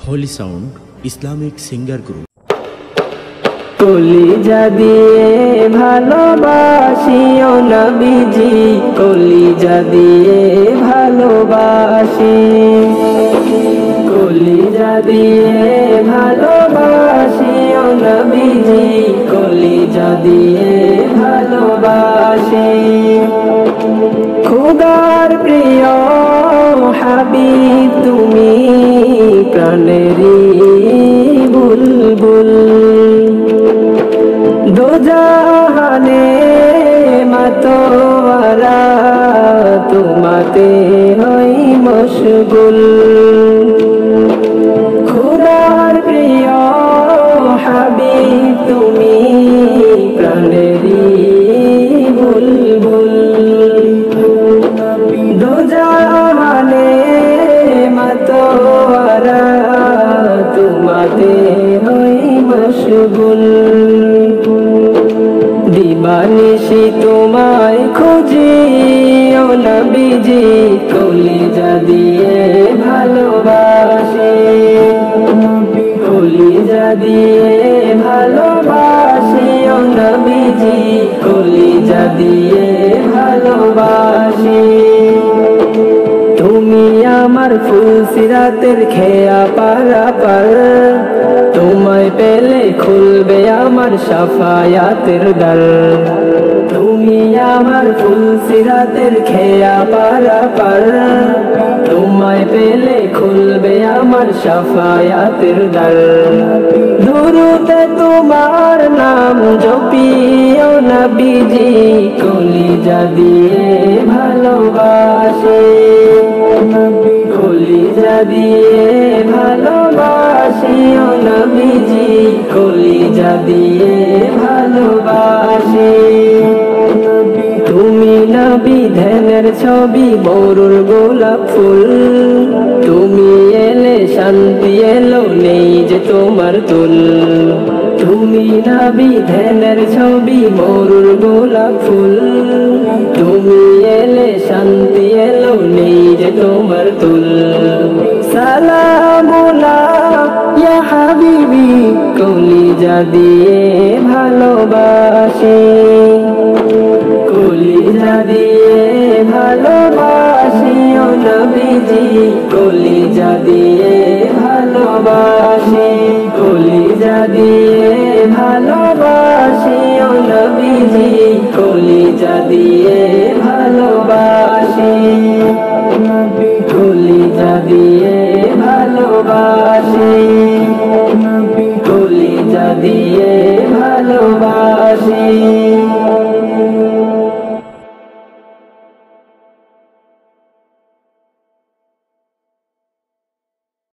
Holi sound Islamic singer group. কলিজা দিয়ে ভালোবাসি ও নবীজি, কলিজা দিয়ে ভালোবাসি, কলিজা দিয়ে ভালোবাসি ও নবীজি, কলিজা দিয়ে ভালোবাসি। খোদার প্রিয় হাবিব তুমি, প্রাণেরই বুলবুল, দোজাহানে মাতোয়ারা তোমাতে হই মশগুল। খোদার প্রিয় হাবিব তুমি, প্রাণেরই বুলবুল, দোজাহানে মাতোয়ারা তোমাতে হই মশগুল। দিবানিশি তোমায় খুঁজি ও নবীজি, কলিজা দিয়ে ভালোবাসি, কলিজা দিয়ে ভালোবাসি ও নবীজি, কলিজা দিয়ে ভালোবাসি। তুমি আমার ফুলসিরাতের খেয়া পারাপার, তোমায় পেলে খুলবে আমার শাফায়াতের দ্বার। তুমি আমার ফুলসিরাতের খেয়া পারাপার, তোমায় পেলে খুলবে আমার শাফায়াতের দ্বার। দুরুদে তোমার নাম জপি ও নবীজি, কলিজা দিয়ে ভালোবাসি, কলিজা দিয়ে ভালোবাসি ও নবীজি, কলিজা দিয়ে ভালোবাসি। তুমি নবী ধ্যানের ছবি মরুর গোলাপ ফুল, তুমি এলে শান্তি এলো নেই যে তোমার তুল। তুমি নবী ধ্যানের ছবি মরুর গোলাপ ফুল, তুমি এলে শান্তি এলো নেই যে তোমার তুল। সালামুল্লাহ ইয়া হাবিবি, কলিজা দিয়ে ভালোবাসি, কলিজা দিয়ে ভালোবাসি ও নবীজি, কলিজা দিয়ে ভালোবাসি, কলিজা দিয়ে ভালোবাসি ও নবীজি, কলিজা দিয়ে ভালোবাসি, কলিজা দিয়ে ভালোবাসি, কলিজা দিয়ে